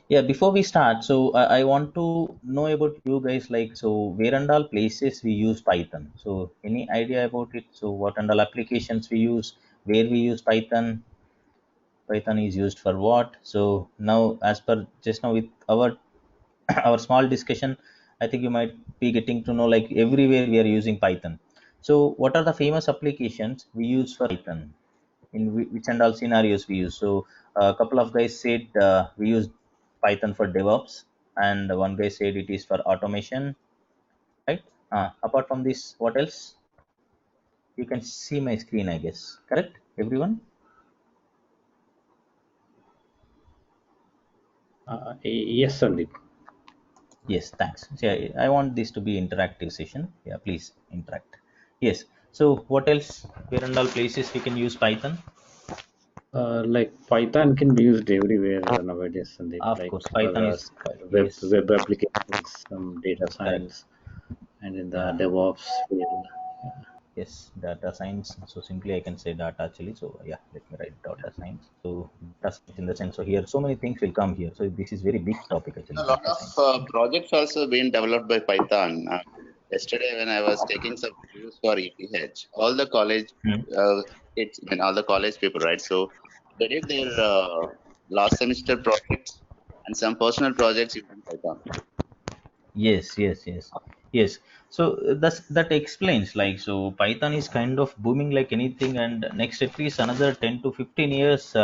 Yeah, before we start, so I want to know about you guys, like, so where and all places we use Python. So any idea about it? So what and all applications we use, where we use Python, Python is used for what? So now, as per just now with our our small discussion, I think you might be getting to know like everywhere we are using Python. So what are the famous applications we use for Python? In which and all scenarios we use? So a couple of guys said we use Python for DevOps, and one guy said it is for automation, right? Apart from this, what else? You can see my screen, I guess. Correct, everyone? Yes, Sandeep. Yes, thanks. So, I want this to be interactive session. Yeah, please interact. Yes. So what else? Where and all places we can use Python? Like Python can be used everywhere nowadays, Sandeep. Of Like course, for Python is yes, web applications, some data correct. science, and in the Yeah. DevOps field. Yeah. Yes, data science. So simply I can say data actually. So yeah, let me write data science. So data science in the sense. So here so many things will come here. So this is very big topic actually, A lot data of science. projects also being developed by Python. Yesterday, when I was taking some reviews for ETH, all the college Hmm. kids, I mean, all the college people, right? So they did their last semester projects and some personal projects using Python. Yes, yes, yes, yes. So that explains like so Python is kind of booming like anything, and next at least another 10 to 15 years,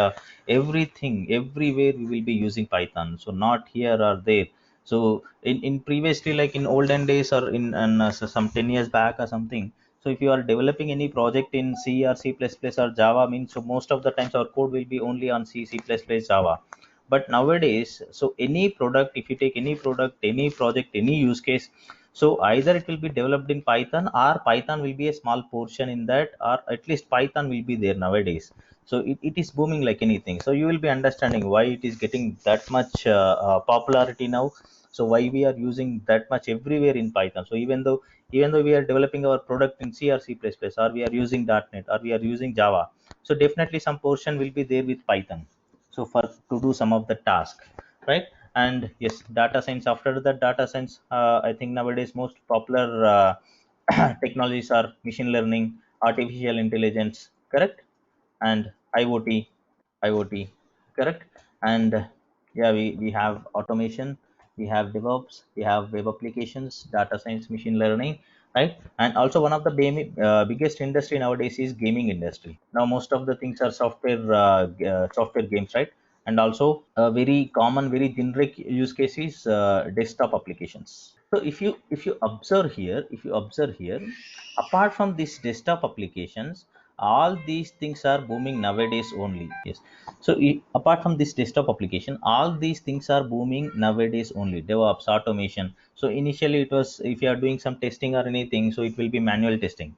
everything everywhere we will be using Python. So not here or there. So in previously like in olden days or in some 10 years back or something. So if you are developing any project in C or C++ or Java, means so most of the times our code will be only on C, C++, Java. But nowadays, so any product, if you take any product, any project, any use case, so either it will be developed in Python or Python will be a small portion in that, or at least Python will be there nowadays. So it is booming like anything. So you will be understanding why it is getting that much popularity now. So why we are using that much everywhere in Python. So even though we are developing our product in C or C++, or we are using .NET, or we are using Java, so definitely some portion will be there with Python, so for to do some of the task, right? And yes, data science, after the data science, I think nowadays most popular technologies are machine learning, artificial intelligence, correct? And iot, correct? And yeah, we have automation, we have DevOps, we have web applications, data science, machine learning, right? And also one of the biggest industry nowadays is gaming industry. Now most of the things are software games, right? And also a very common, very generic use case is desktop applications. So if you observe here, apart from these desktop applications, all these things are booming nowadays only. Yes. So apart from this desktop application, all these things are booming nowadays only. DevOps, automation. So initially it was, if you are doing some testing or anything, so it will be manual testing.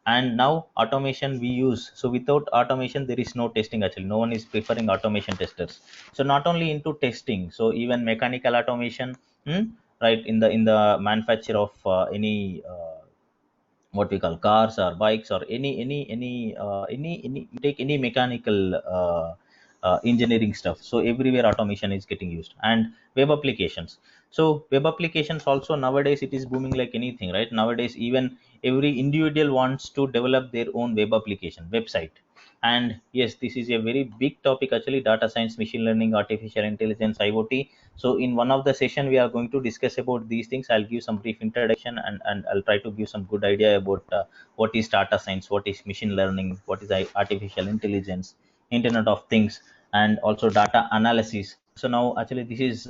And now automation we use. So without automation, there is no testing actually. No one is preferring automation testers. So not only into testing, so even mechanical automation, right, in the manufacture of what we call cars or bikes, or any you take any mechanical engineering stuff. So everywhere automation is getting used. And web applications. So web applications also nowadays it is booming like anything, right? Nowadays even every individual wants to develop their own web application website. And yes, this is a very big topic actually, data science, machine learning, artificial intelligence, IoT. So in one of the session we are going to discuss about these things. I'll give some brief introduction, and I'll try to give some good idea about what is data science, what is machine learning, what is artificial intelligence, internet of things, and also data analysis. So now actually this is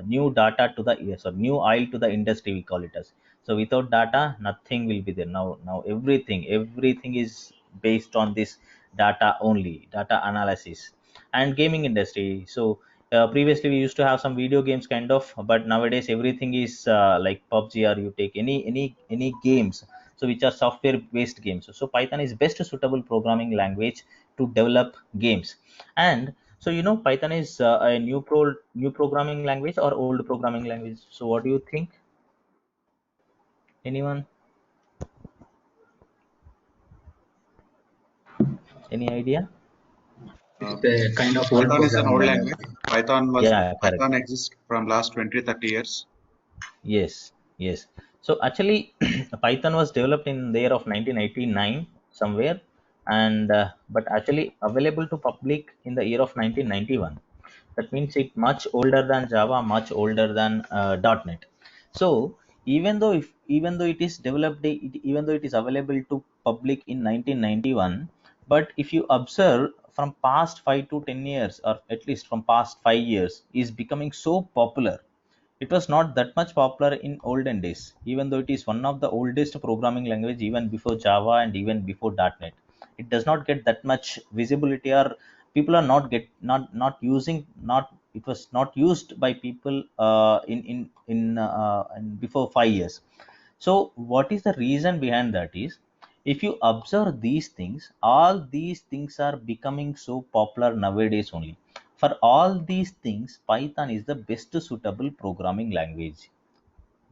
new data to the, yes, or new oil to the industry, we call it as. So without data, nothing will be there. Now everything is based on this data only, data analysis. And gaming industry. So previously we used to have some video games kind of, but nowadays everything is like PUBG, or you take any games, so which are software based games. So Python is best suitable programming language to develop games. And so Python is a new programming language or old programming language. So what do you think? Anyone? Any idea? It's a kind of old Python is an programming old language. language. Yeah, correct. Python exists from last 20, 30 years. Yes, yes. So actually, Python was developed in the year of 1989 somewhere, and but actually available to public in the year of 1991. That means it much older than Java, much older than .NET. So even though it is developed, even though it is available to public in 1991, but if you observe from past 5 to 10 years, or at least from past 5 years, is becoming so popular. It was not that much popular in olden days, even though it is one of the oldest programming language even before Java and even before .NET. It does not get that much visibility, or people are not using, not it was not used by people in before 5 years. So what is the reason behind that is, if you observe these things, all these things are becoming so popular nowadays only. For all these things, Python is the best suitable programming language.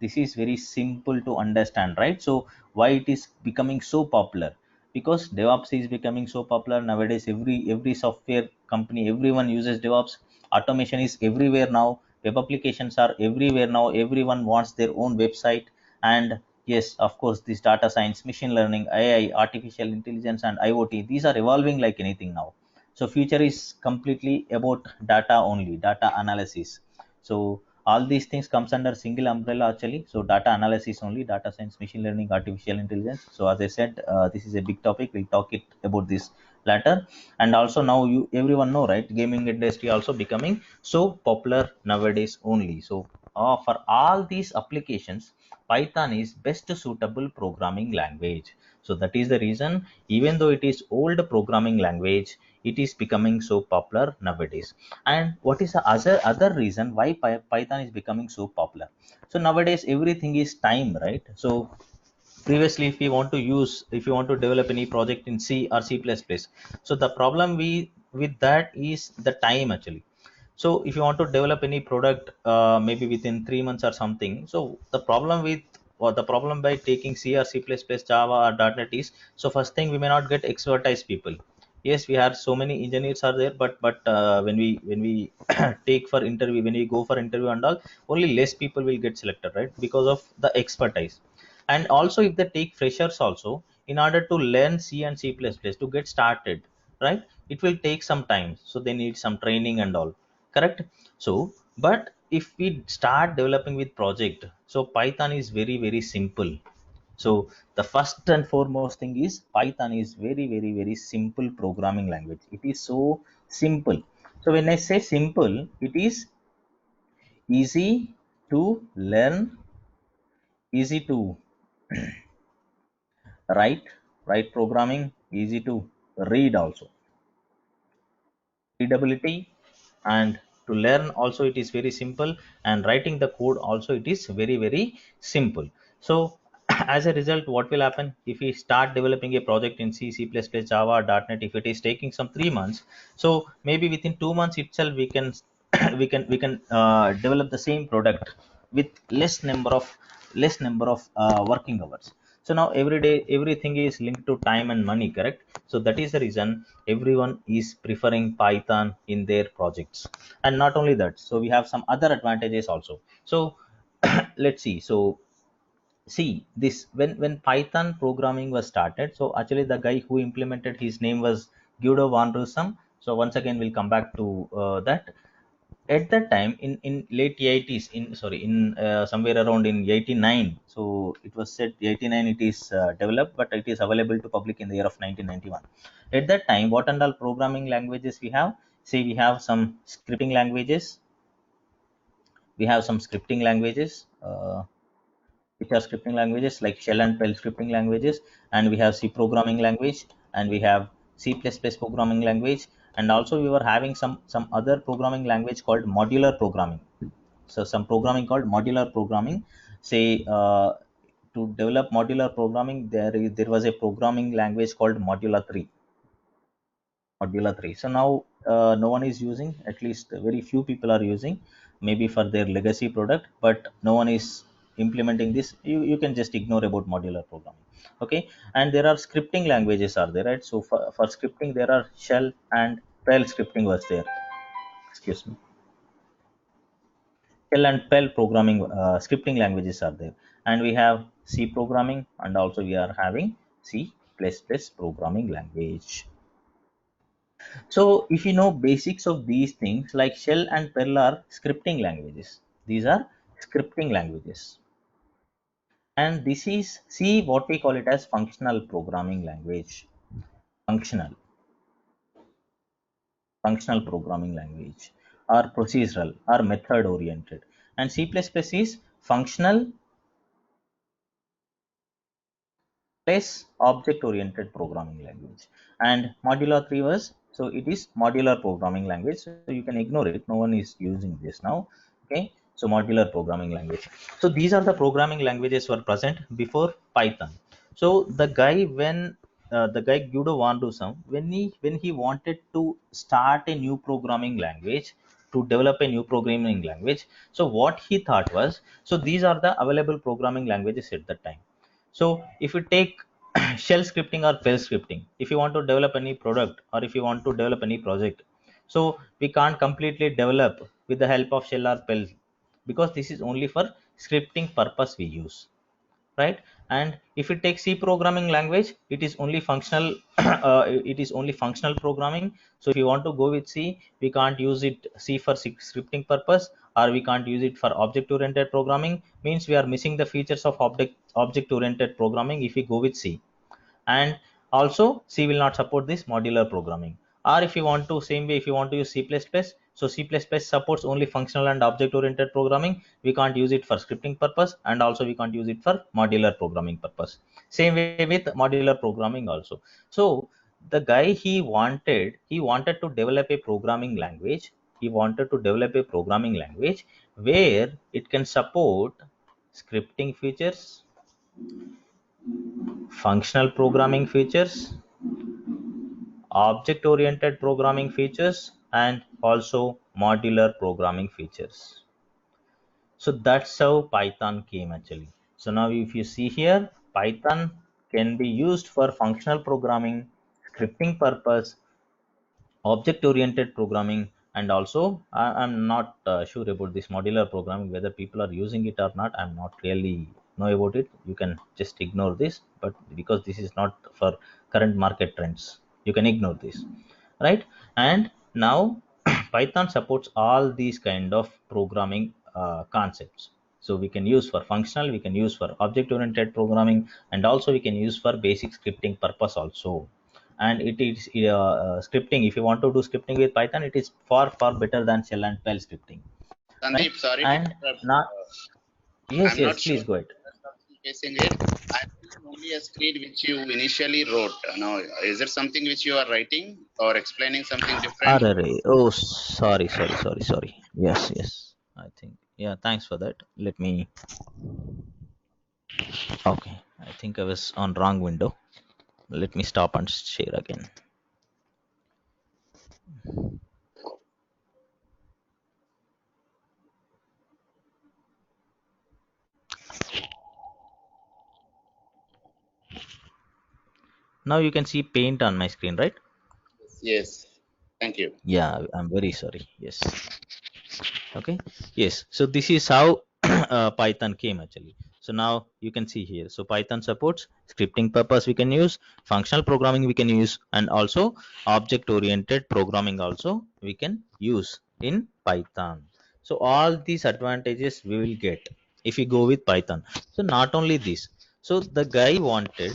This is very simple to understand, right? So why it is becoming so popular? Because DevOps is becoming so popular nowadays. Every software company, everyone uses DevOps. Automation is everywhere now. Web applications are everywhere now. Everyone wants their own website. And yes, of course, this data science, machine learning, AI, artificial intelligence, and IoT, these are evolving like anything now. So future is completely about data only, data analysis. So all these things comes under single umbrella actually. So data analysis only, data science, machine learning, artificial intelligence. So as I said, this is a big topic, we'll talk it about this later. And also now you everyone know, right, gaming industry also becoming so popular nowadays only. So for all these applications, Python is best suitable programming language. So that is the reason, even though it is old programming language, it is becoming so popular nowadays. And what is the other reason why Python is becoming so popular? So nowadays everything is time, right? So previously, if you want to develop any project in C or C++, so the problem we with that is the time actually. So if you want to develop any product, maybe within 3 months or something, so the problem with, or the problem by taking C or C++, Java or .NET is, so first thing, we may not get expertise people. Yes, we have so many engineers are there, but when we take for interview, when we go for interview and all, only less people will get selected, right? Because of the expertise. And also if they take freshers also, in order to learn C and C++ to get started, right, it will take some time, so they need some training and all, correct? So but if we start developing with project, so Python is very very simple. So the first and foremost thing is, Python is very very very simple programming language. It is so simple. So when I say simple, it is easy to learn, easy to write, write programming, easy to read also, readability, and to learn also it is very simple, and writing the code also it is very very simple. So as a result, what will happen if we start developing a project in C, C++, Java, .NET? If it is taking some 3 months, so maybe within 2 months itself we can we can develop the same product with less number of working hours. So now every day everything is linked to time and money, correct? So that is the reason everyone is preferring Python in their projects. And not only that, so we have some other advantages also. So let's see. So see this, when Python programming was started, so actually the guy who implemented, his name was Guido van Rossum. So once again we'll come back to that. At that time, in late 80s, in sorry in somewhere around in 89, so it was said 89 it is developed, but it is available to public in the year of 1991. At that time, what and all programming languages we have? See, we have some scripting languages. We have some scripting languages, which are scripting languages like shell and Perl scripting languages. And we have C programming language, and we have C++ programming language. And also we were having some other programming language called modular programming. So some programming called modular programming. Say, to develop modular programming, there was a programming language called Modula 3. So now no one is using, at least very few people are using, maybe for their legacy product, but no one is implementing this. You can just ignore about modular programming. Okay. And there are scripting languages are there, right? So for scripting, there are shell and Perl scripting was there. Excuse me. shell and Perl programming scripting languages are there, and we have C programming, and also we are having C++ programming language. So if you know basics of these things, like shell and Perl are scripting languages. These are scripting languages. And this is C, what we call it as functional programming language. Functional. Functional programming language, or procedural, or method oriented. And C++ is functional plus object oriented programming language. And modular 3 was, so it is modular programming language, so you can ignore it, no one is using this now. Okay, so modular programming language. So these are the programming languages were present before Python. So the guy, when the guy Guido van Rossum, when he wanted to start a new programming language, to develop a new programming language, so what he thought was, so these are the available programming languages at that time. So if you take shell scripting or Perl scripting, if you want to develop any product, or if you want to develop any project, so we can't completely develop with the help of shell or Perl, because this is only for scripting purpose we use, right? And if you take C programming language, it is only functional it is only functional programming. So if you want to go with C, we can't use it C for scripting purpose, or we can't use it for object oriented programming, means we are missing the features of object oriented programming if we go with C. And also C will not support this modular programming. Or if you want to, same way, if you want to use C++, so C++ supports only functional and object oriented programming, we can't use it for scripting purpose, and also we can't use it for modular programming purpose. Same way with modular programming also. So the guy, he wanted to develop a programming language, where it can support scripting features, functional programming features, object oriented programming features, and also modular programming features. So that's how Python came actually. So now if you see here, Python can be used for functional programming, scripting purpose, object oriented programming, and also I'm not sure about this modular programming, whether people are using it or not. I'm not really know about it. You can just ignore this, but because this is not for current market trends, you can ignore this, right? And now Python supports all these kind of programming concepts. So we can use for functional, we can use for object oriented programming, and also we can use for basic scripting purpose also. And it is scripting, if you want to do scripting with Python, it is far better than shell and Perl scripting, right? Sandeep, sorry to And interrupt. now, yes, I'm yes, not sure please go ahead. whether something facing it. I've seen only a screen which you initially wrote. Now, is it something which you are writing or explaining something different? Oh, sorry. Yes. I think, yeah, thanks for that. Let me, okay. I think I was on wrong window. Let me stop and share again. Now you can see paint on my screen, right? Yes. Thank you. Yeah, I'm very sorry. Yes. Okay, yes, so this is how Python came actually. So now you can see here, so Python supports scripting purpose, we can use functional programming, we can use, and also object oriented programming also we can use in Python. So all these advantages we will get if we go with Python. So not only this, so the guy wanted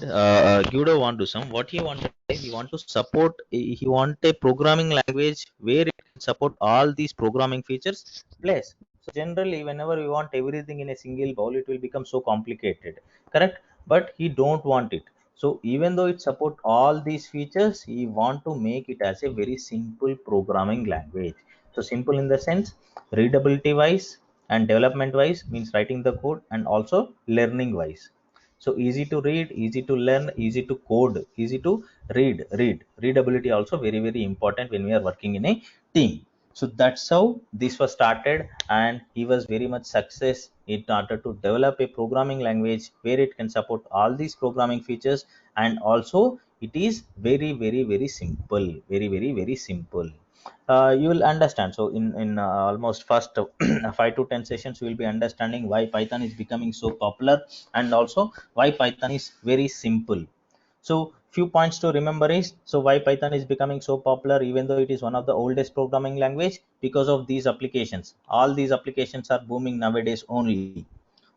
Guido van Rossum, what he wanted, he want to support, he want a programming language where it can support all these programming features plus. So generally whenever we want everything in a single bowl, it will become so complicated, correct? But he don't want it. So even though it support all these features, he want to make it as a very simple programming language. So simple in the sense, readability wise and development wise, means writing the code, and also learning wise. So easy to read, easy to learn, easy to code, easy to readability also very important when we are working in a team. So that's how this was started, and he was very much success in order to develop a programming language where it can support all these programming features, and also it is very simple, very simple. you will understand. So in almost first 5 to 10 sessions, you will be understanding why Python is becoming so popular, and also why Python is very simple. So few points to remember is, so why Python is becoming so popular even though it is one of the oldest programming language, because of these applications. All these applications are booming nowadays only.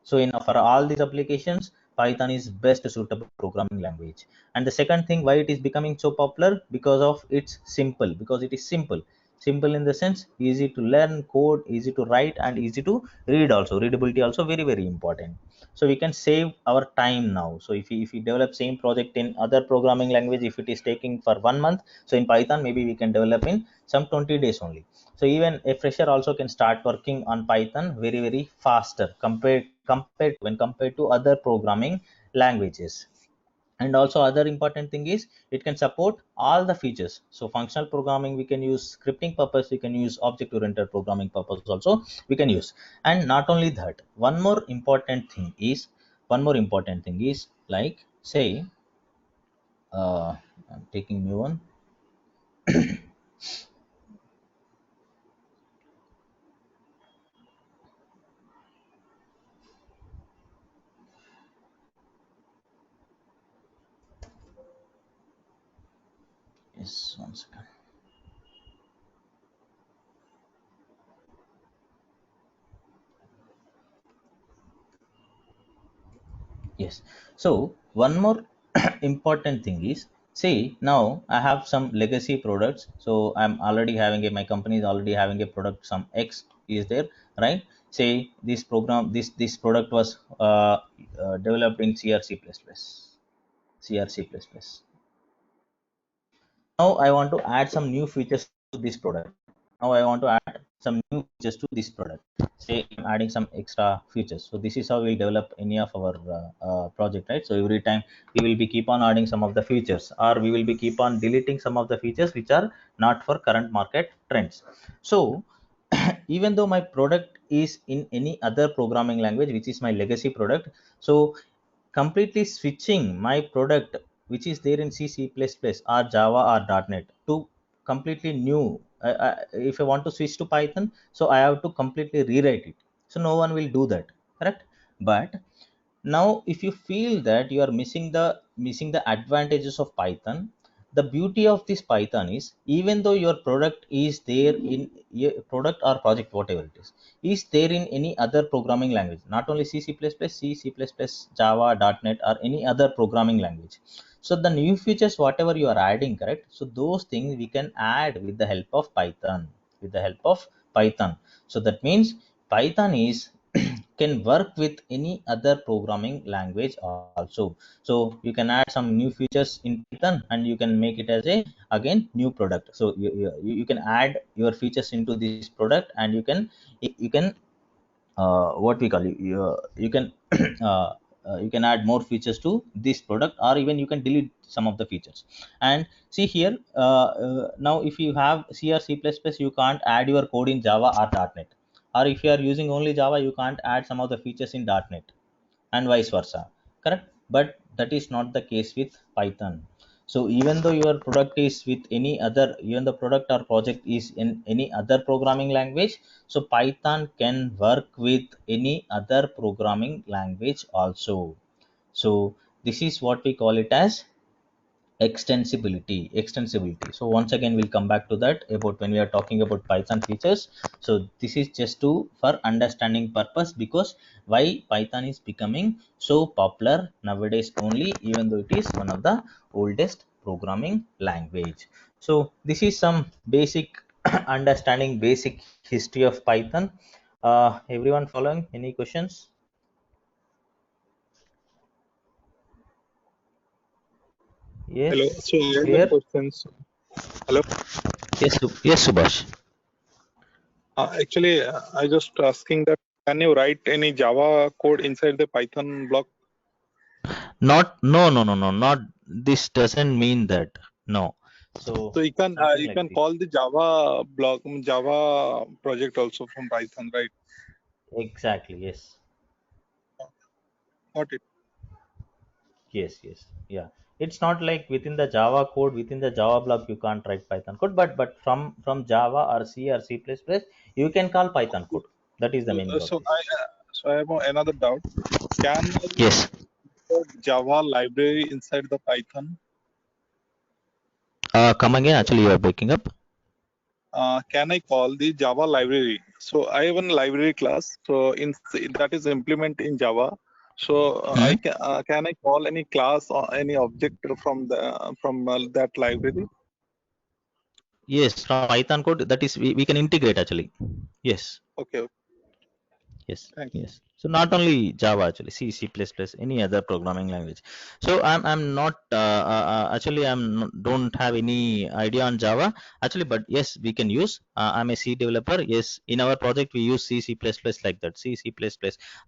So in for all these applications, Python is best suitable programming language. And the second thing why it is becoming so popular, because of its simple, because it is simple. Simple in the sense easy to learn code, easy to write, and easy to read also. Readability also very very important. So we can save our time now. So if we develop same project in other programming language, if it is taking for 1 month, so in Python maybe we can develop in some 20 days only. So even a fresher also can start working on Python very very faster, compared to other programming languages. And also other important thing is, it can support all the features. So functional programming we can use, scripting purpose we can use, object oriented programming purpose also we can use. And not only that, one more important thing is like, say, I'm taking new one. Yes, one second. Yes. So one more important thing is, see, now I have some legacy products. So I'm already having my company is already having a product, some X is there, right? Say this product was developed in CRC++. CRC++. Now I want to add some new features to this product. Now I want to add some new features to this product. Say I'm adding some extra features. So this is how we develop any of our project, right? So every time we will be keep on adding some of the features, or we will be keep on deleting some of the features which are not for current market trends. So even though my product is in any other programming language which is my legacy product, so completely switching my product which is there in C, C++ or Java or .NET to completely new. If I want to switch to Python, so I have to completely rewrite it. So no one will do that, correct? But now if you feel that you are missing the advantages of Python, the beauty of this Python is, even though your product is there in your product or project, whatever it is there in any other programming language, not only C, C++, C, C++, Java, .NET, or any other programming language. So the new features whatever you are adding, correct, so those things we can add with the help of Python, with the help of Python. So that means Python is can work with any other programming language also. So you can add some new features in Python and you can make it as a again new product. So you can add your features into this product, and you can what we call you can you can add more features to this product, or even you can delete some of the features. And see here, now if you have C or C++, you can't add your code in Java or .NET, or if you are using only Java, you can't add some of the features in .NET, and vice versa, correct? But that is not the case with Python. So even though your product is with any other, even the product or project is in any other programming language, so Python can work with any other programming language also. So this is what we call it as extensibility. So once again we'll come back to that about when we are talking about Python features. So this is just to for understanding purpose, because why Python is becoming so popular nowadays only, even though it is one of the oldest programming language. So this is some basic understanding, basic history of Python. Everyone following? Any questions? Hello. Yes, So I have a clear. question. Hello. Yes, yes, Subhash. Actually, I just asking that can you write any Java code inside the Python block? Not, no, no, no, no, not, this doesn't mean that. No. So So something you like can this. call the Java block Java project also from Python, right? Exactly, yes. Got it. Yes, yes, yeah. It's not like within the Java code, within the Java block, you can't write Python code, but from Java or C plus plus, you can call Python code. That is the meaning of this. So I have another doubt. Can I Yes. put Java library inside the Python? Come again. Actually, you are breaking up. Can I call the Java library? So I have a library class. So that is implement in Java. So Hmm? can I call any class or any object from that library? Yes, from Python code. That is, we can integrate actually. Yes. Okay, Yes, thanks. yes. So not only Java actually, C, C++, any other programming language. So I'm not actually don't have any idea on Java actually, but yes, we can use. I'm a C developer. Yes, in our project we use C, C++ like that. C, C++.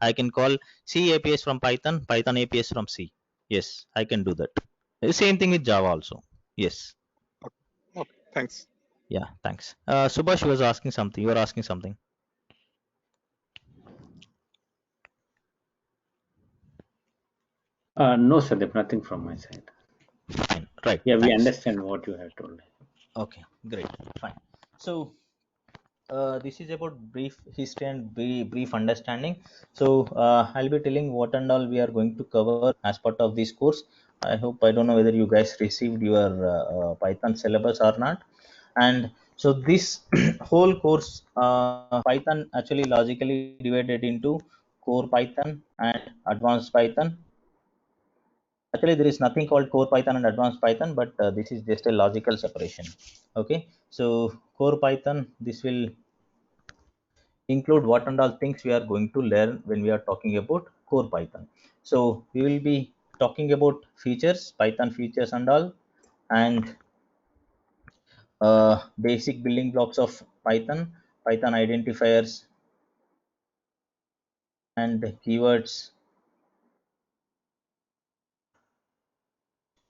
I can call C APIs from Python, Python APIs from C. Yes, I can do that. Same thing with Java also. Yes. Okay, thanks. Yeah. Thanks. Subhash was asking something. You were asking something. No, Sandeep, nothing from my side. Fine. Right. Yeah, we Thanks. understand what you have told. Okay. Great. Fine. So this is about brief history and brief understanding. So I'll be telling what and all we are going to cover as part of this course. I don't know whether you guys received your Python syllabus or not. And so this whole course, Python actually logically divided into core Python and advanced Python. Actually, there is nothing called core Python and advanced Python, but this is just a logical separation. Okay, so core Python, this will include what and all things we are going to learn when we are talking about core Python. So we will be talking about features, Python features and all, and basic building blocks of Python, Python identifiers and keywords,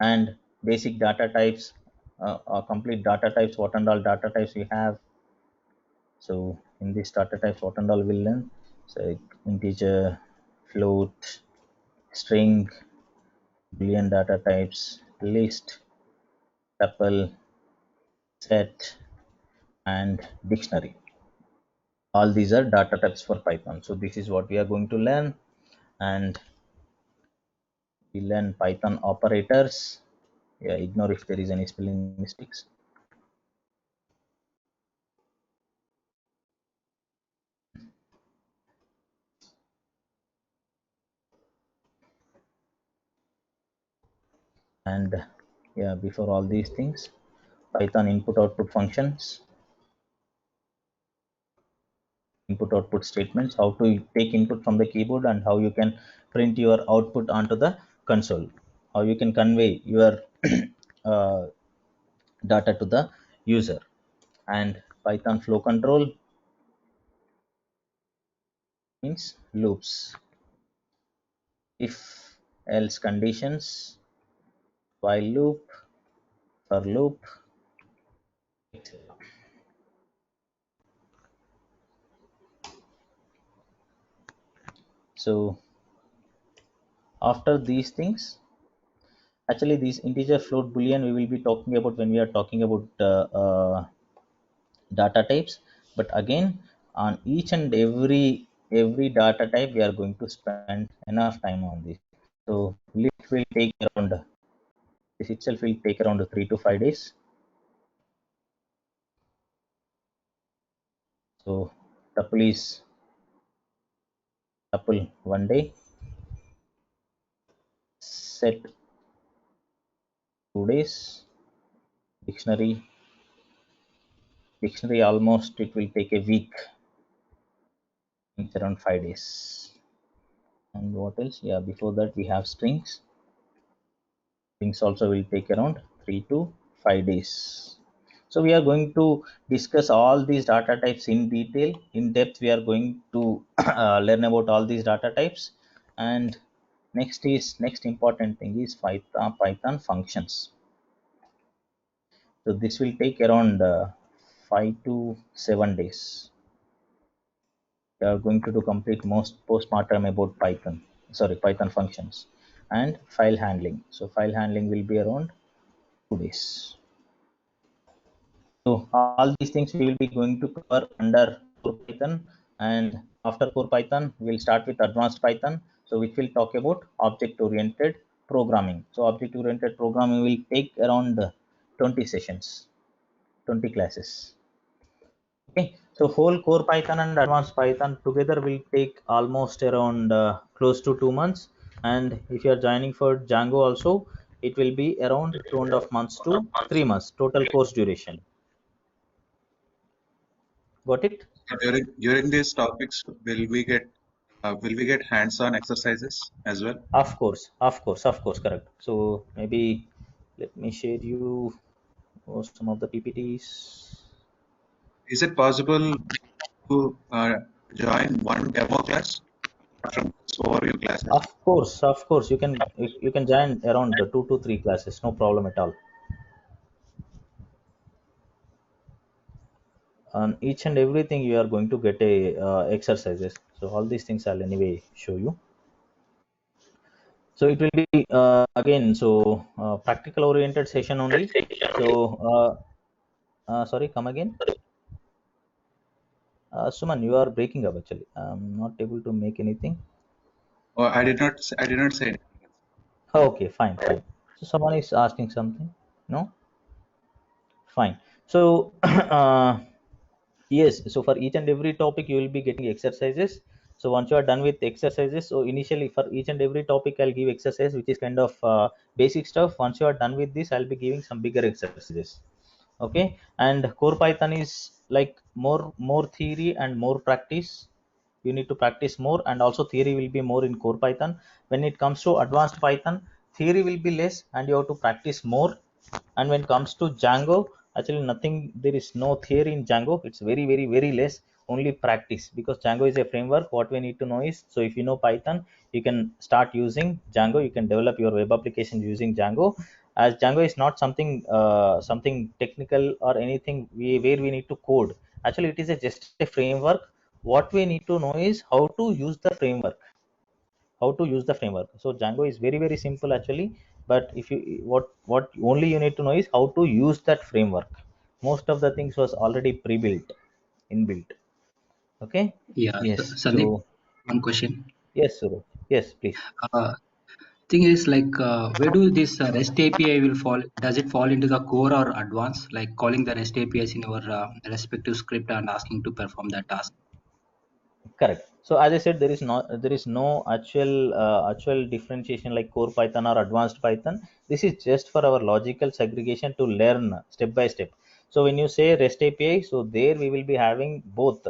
and basic data types, complete data types, what and all data types we have. So in this data types, what and all we'll learn. So integer, float, string, boolean data types, list, tuple, set, and dictionary. All these are data types for Python. So this is what we are going to learn, and we learn Python operators. Yeah, ignore if there is any spelling mistakes. And yeah, before all these things, Python input output functions, input output statements, how to take input from the keyboard and how you can print your output onto the console, how you can convey your uh, data to the user. And Python flow control means loops, if else conditions, while loop, for loop, etc. So after these things, actually these integer, float, boolean we will be talking about when we are talking about data types. But again, on each and every data type we are going to spend enough time on this. So list will take around, this itself will take around 3 to 5 days. So tuple is tuple 1 day, set 2 days, dictionary almost it will take a week. It's around 5 days. And what else? Yeah, before that we have strings. Things also will take around 3 to 5 days. So we are going to discuss all these data types in detail, in depth. We are going to learn about all these data types. And next important thing is Python functions. So this will take around 5 to 7 days. We are going to do complete most postmortem about Python. Sorry, Python functions. and file handling. So file handling will be around 2 days. So all these things we will be going to cover under core Python, and after core Python we'll start with advanced Python, so which will talk about object oriented programming. So object oriented programming will take around 20 sessions, 20 classes. Okay, so whole core Python and advanced Python together will take almost around close to 2 months, and if you are joining for Django also, it will be around 2.5 months to 3 months total course duration. Got it? During these topics, will we get hands-on exercises as well? Of course, correct. So maybe let me share you some of the PPTs. Is it possible to join one demo class from this overview classes? Of course, you can join around 2 to 3 classes, no problem at all. On each and everything you are going to get a exercises. So all these things I'll anyway show you. So it will be again, so practical oriented session only. So sorry, come again. Suman, you are breaking up actually. I'm not able to make anything. Oh, I did not. I did not say anything. Okay, fine. So someone is asking something. No, fine. So yes, so for each and every topic you will be getting exercises. So once you are done with exercises, so initially for each and every topic I'll give exercise which is kind of basic stuff. Once you are done with this, I'll be giving some bigger exercises. Okay, and core Python is like more theory and more practice. You need to practice more, and also theory will be more in core Python. When it comes to advanced Python, theory will be less and you have to practice more. And when it comes to Django, actually nothing, there is no theory in Django. It's very less, only practice, because Django is a framework. What we need to know is, so if you know Python, you can start using Django, you can develop your web application using Django, as Django is not something technical or anything where we need to code. Actually it is just a framework. What we need to know is how to use the framework, so Django is very simple actually. But if you, what only you need to know is how to use that framework. Most of the things was already pre-built, inbuilt. Okay. Yeah, Yes, Sandeep, so one question. yes, Suraj. Yes, please. Uh, Thing is like, where do this REST API will fall? Does it fall into the core or advanced? Like calling the REST APIs in our respective script and asking to perform that task. Correct. So as I said, there is no actual differentiation like core Python or advanced Python. This is just for our logical segregation to learn step by step. So when you say REST API, so there we will be having both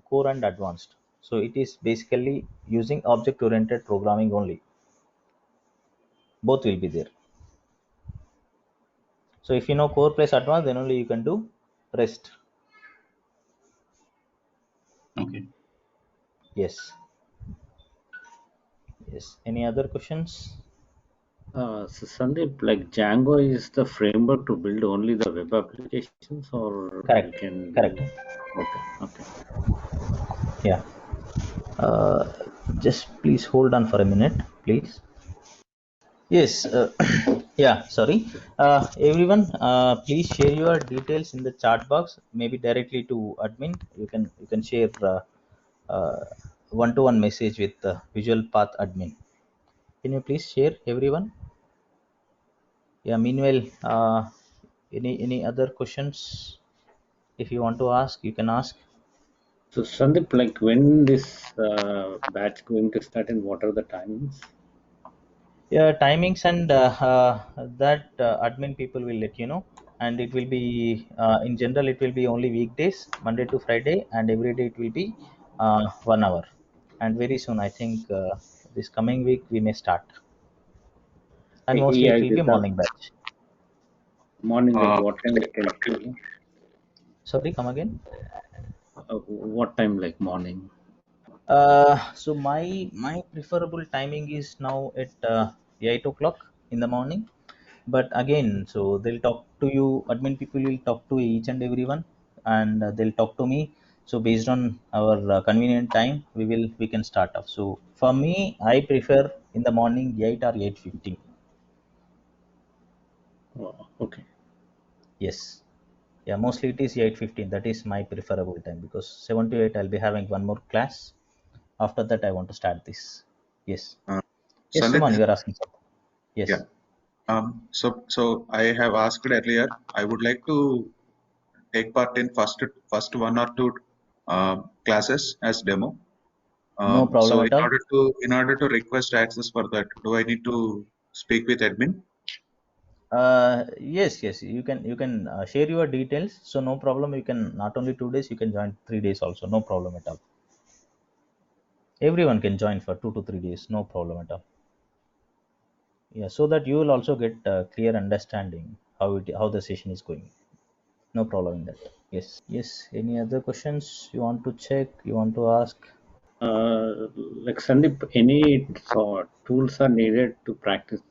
core and advanced. So it is basically using object oriented programming only. Both will be there. So if you know core plus advanced, then only you can do REST. Okay. Yes. Yes. Any other questions? So Sandeep, like Django is the framework to build only the web applications, or we Correct. can Correct. do. Okay. Yeah. Uh, just please hold on for a minute, please. Yes. Yeah. Sorry. Everyone, please share your details in the chat box. Maybe directly to admin. You can share uh, one-to-one message with Visual Path admin. Can you please share, everyone? Yeah. Meanwhile, any other questions? If you want to ask, you can ask. So Sandeep, like when this batch going to start and what are the timings? Yeah, timings and that admin people will let you know, and it will be in general it will be only weekdays, Monday to Friday, and every day it will be 1 hour. And very soon, I think this coming week we may start, and mostly Yeah, it it will be is the morning batch. morning, like Uh, what time, like 10 to 12? Sorry, come again. What time, like morning? So my preferable timing is now at 8 o'clock in the morning. But again, so they'll talk to you, admin people will talk to each and everyone, and they'll talk to me. So based on our convenient time, we can start off. So for me, I prefer in the morning 8 or 8:15. Oh, okay. Yes. Yeah, mostly it is 8:15. That is my preferable time because 7 to 8 I'll be having one more class. After that I want to start this. Yes. Uh, Yes, Sandeep, Suman, you are asking something. yeah. Yes. So I have asked earlier. I would like to take part in first one or two classes as demo. No So problem at all. in order to request access for that, do I need to speak with admin? Yes, yes, you can share your details. So no problem. You can not only 2 days, you can join 3 days also. No problem at all. Everyone can join for 2 to 3 days. No problem at all. Yeah, so that you will also get clear understanding how the session is going. No problem in that. Yes. Any other questions you want to check? You want to ask? Like Sandeep, any tools are needed to practice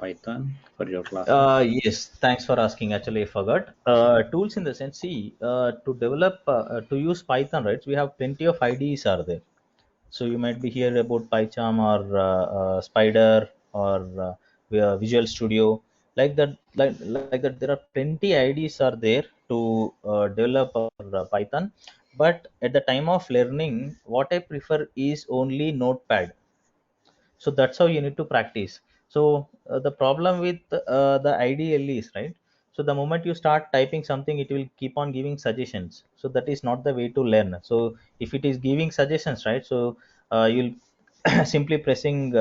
Python for your classes? Yes, thanks for asking. Actually, I forgot. Tools in the sense, see, to develop, to use Python, right? We have plenty of IDEs are there. So you might be here about PyCharm or Spider or Visual Studio, like that. Like that, there are plenty IDEs are there to develop Python. But at the time of learning, what I prefer is only Notepad. So that's how you need to practice. So the problem with the idl is, right, so the moment you start typing something, it will keep on giving suggestions. So that is not the way to learn. So if it is giving suggestions, right, so you'll simply pressing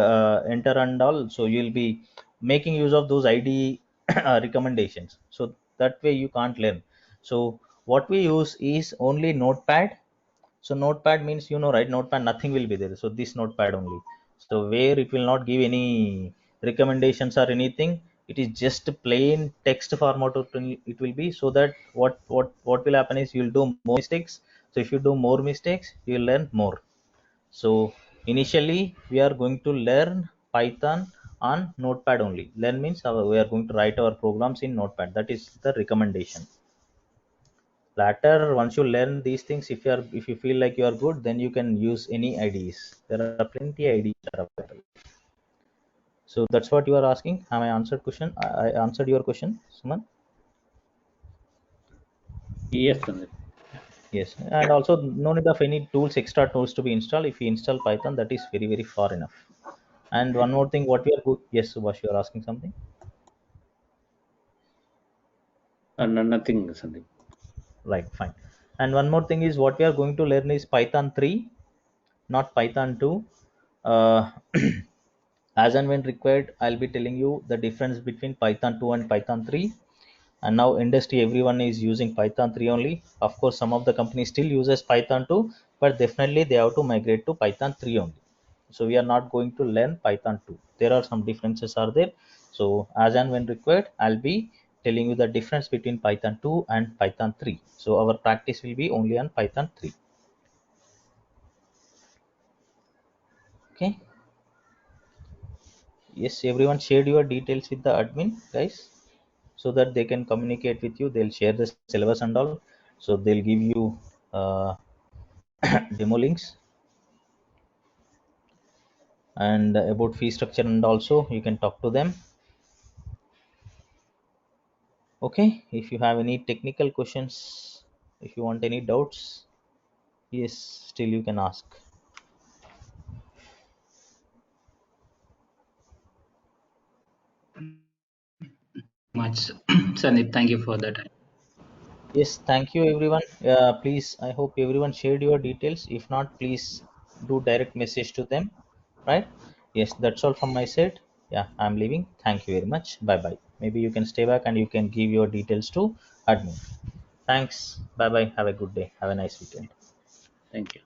enter and all, so you'll be making use of those id recommendations. So that way you can't learn. So what we use is only Notepad. So Notepad means, right, Notepad, nothing will be there. So this Notepad only. So where it will not give any recommendations or anything, it is just plain text format. It will be, so that what will happen is you'll do more mistakes. So if you do more mistakes, you'll learn more. So initially we are going to learn Python on Notepad only. Learn means we are going to write our programs in Notepad. That is the recommendation. Later, once you learn these things, if you feel like you are good, then you can use any IDs. There are plenty IDs that are available. So that's what you are asking. Have I answered question? I answered your question, Suman. Yes, Sandeep. Yes, and also no need of any tools, extra tools to be installed. If you install Python, that is very far enough. And one more thing, what we are good. Yes, Subhash, you are asking something. Nothing, Sandeep. Right, fine. And one more thing is, what we are going to learn is Python 3, not Python 2. Uh, as and when required, I'll be telling you the difference between Python 2 and Python 3. And now industry, everyone is using Python 3 only. Of course, some of the companies still uses Python 2, but definitely they have to migrate to Python 3 only. So we are not going to learn Python 2. There are some differences are there. So as and when required, I'll be telling you the difference between Python 2 and Python 3. So our practice will be only on Python 3. Okay. Yes, everyone shared your details with the admin, guys, so that they can communicate with you. They'll share the syllabus and all. So they'll give you uh, demo links and about fee structure, and also you can talk to them. Okay, if you have any technical questions, if you want any doubts, yes, still you can ask. Much, Sandeep. Thank you for that. Yes, thank you everyone. Please, I hope everyone shared your details. If not, please do direct message to them. Right? Yes, that's all from my side. Yeah, I'm leaving. Thank you very much. Bye bye. Maybe you can stay back and you can give your details to admin. Thanks. Bye bye. Have a good day. Have a nice weekend. Thank you.